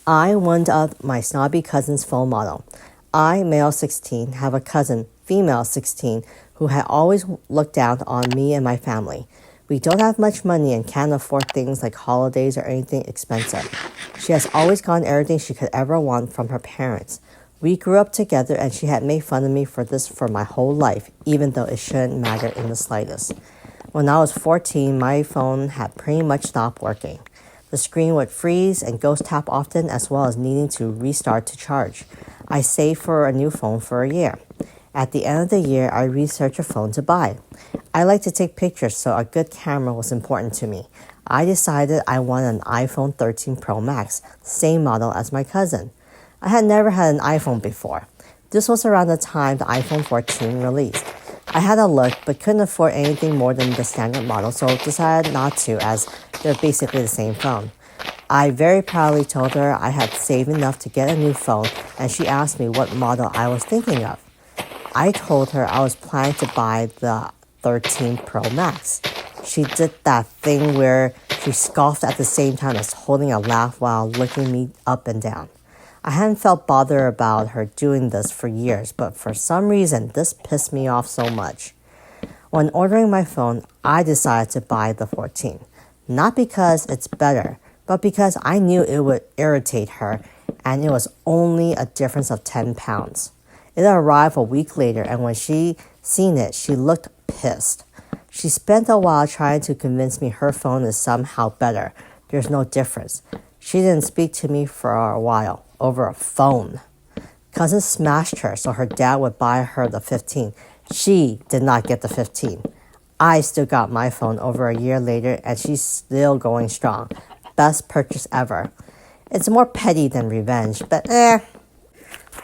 I wound up my snobby cousin's phone model. I, male 16, have a cousin, female 16, who had always looked down on me and my family. We don't have much money and can't afford things like holidays or anything expensive. She has always gotten everything she could ever want from her parents. We grew up together and she had made fun of me for this for my whole life, even though it shouldn't matter in the slightest. When I was 14, my phone had pretty much stopped working. The screen would freeze and ghost tap often, as well as needing to restart to charge. I saved for a new phone for a year. At the end of the year, I researched a phone to buy. I like to take pictures, so a good camera was important to me. I decided I wanted an iPhone 13 Pro Max, same model as my cousin. I had never had an iPhone before. This was around the time the iPhone 14 released. I had a look, but couldn't afford anything more than the standard model, so decided not to, as they're basically the same phone. I very proudly told her I had saved enough to get a new phone, and she asked me what model I was thinking of. I told her I was planning to buy the 13 Pro Max. She did that thing where she scoffed at the same time as holding a laugh while looking me up and down. I hadn't felt bothered about her doing this for years, but for some reason, this pissed me off so much. When ordering my phone, I decided to buy the 14. Not because it's better, but because I knew it would irritate her, and it was only a difference of 10 pounds. It arrived a week later, and when she seen it, she looked pissed. She spent a while trying to convince me her phone is somehow better. There's no difference. She didn't speak to me for a while over a phone. Cousin smashed her so her dad would buy her the 15. She did not get the 15. I still got my phone over a year later, and she's still going strong. Best purchase ever. It's more petty than revenge, but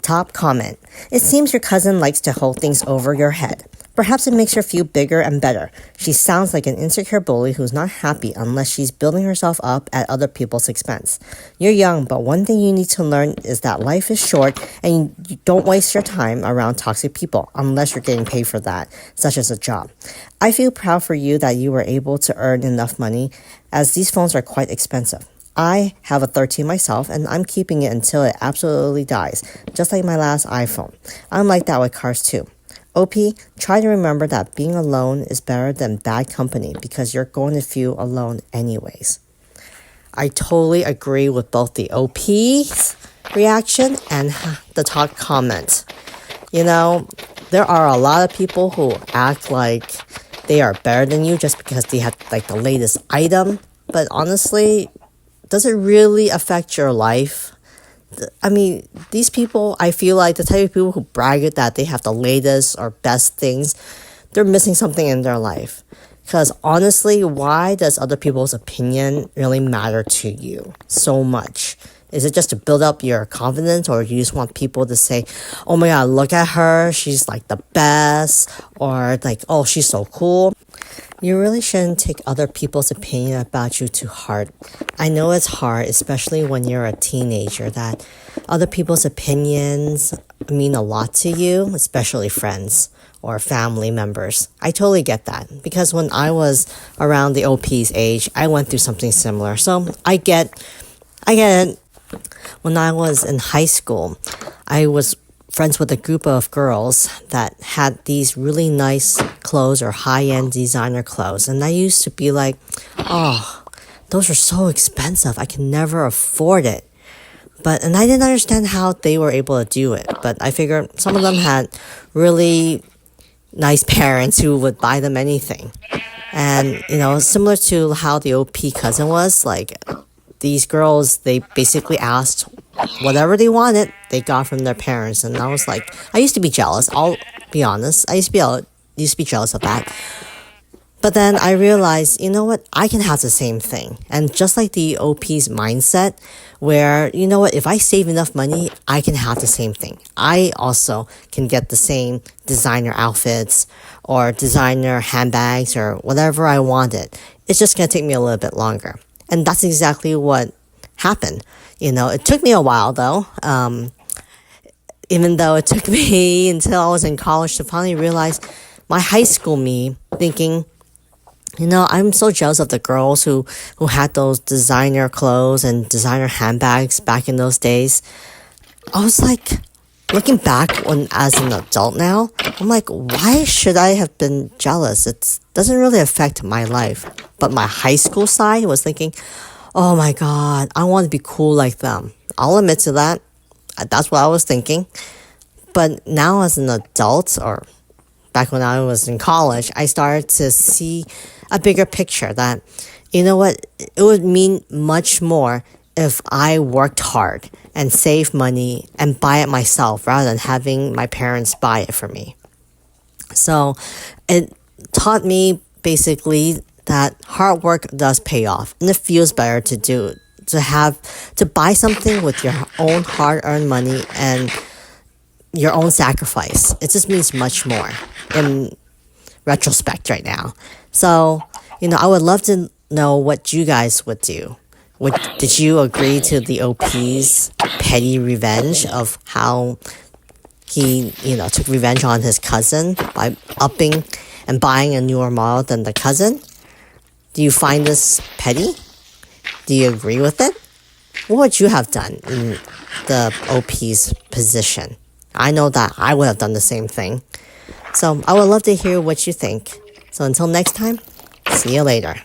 Top comment. It seems your cousin likes to hold things over your head. Perhaps it makes her feel bigger and better. She sounds like an insecure bully who's not happy unless she's building herself up at other people's expense. You're young, but one thing you need to learn is that life is short and you don't waste your time around toxic people unless you're getting paid for that, such as a job. I feel proud for you that you were able to earn enough money, as these phones are quite expensive. I have a 13 myself, and I'm keeping it until it absolutely dies, just like my last iPhone. I'm like that with cars too. OP, try to remember that being alone is better than bad company because you're going to feel alone anyways. I totally agree with both the OP's reaction and the top comment. You know, there are a lot of people who act like they are better than you just because they have like the latest item, but honestly, does it really affect your life? I mean, these people, I feel like the type of people who brag that they have the latest or best things, they're missing something in their life. Because honestly, why does other people's opinion really matter to you so much? Is it just to build up your confidence, or you just want people to say, oh my god, look at her, she's like the best, or like, oh, she's so cool? You really shouldn't take other people's opinion about you to heart. I know it's hard, especially when you're a teenager, that other people's opinions mean a lot to you, especially friends or family members. I totally get that, because when I was around the OP's age, I went through something similar. So I get it. When I was in high school, I was friends with a group of girls that had these really nice clothes or high-end designer clothes. And I used to be like, oh, those are so expensive. I can never afford it. And I didn't understand how they were able to do it. But I figured some of them had really nice parents who would buy them anything. And, you know, similar to how the OP cousin was, like, these girls, they basically asked whatever they wanted, they got from their parents. And I was like, I used to be jealous. I'll be honest. I used to be jealous of that. But then I realized, you know what? I can have the same thing. And just like the OP's mindset, where, you know what? If I save enough money, I can have the same thing. I also can get the same designer outfits or designer handbags or whatever I wanted. It's just going to take me a little bit longer. And that's exactly what happened. You know, it took me a while though. Even though it took me until I was in college to finally realize my high school me thinking, I'm so jealous of the girls who had those designer clothes and designer handbags back in those days. I was like, looking back when as an adult now, I'm like, why should I have been jealous? It doesn't really affect my life. But my high school side was thinking, oh my God, I want to be cool like them. I'll admit to that. That's what I was thinking. But now as an adult, or back when I was in college, I started to see a bigger picture that, you know what, it would mean much more if I worked hard and saved money and buy it myself rather than having my parents buy it for me. So it taught me basically that hard work does pay off, and it feels better to buy something with your own hard-earned money and your own sacrifice. It just means much more in retrospect right now. So, I would love to know what you guys would do. Did you agree to the OP's petty revenge of how he, took revenge on his cousin by upping and buying a newer model than the cousin? Do you find this petty? Do you agree with it? What would you have done in the OP's position? I know that I would have done the same thing. So I would love to hear what you think. So until next time, see you later.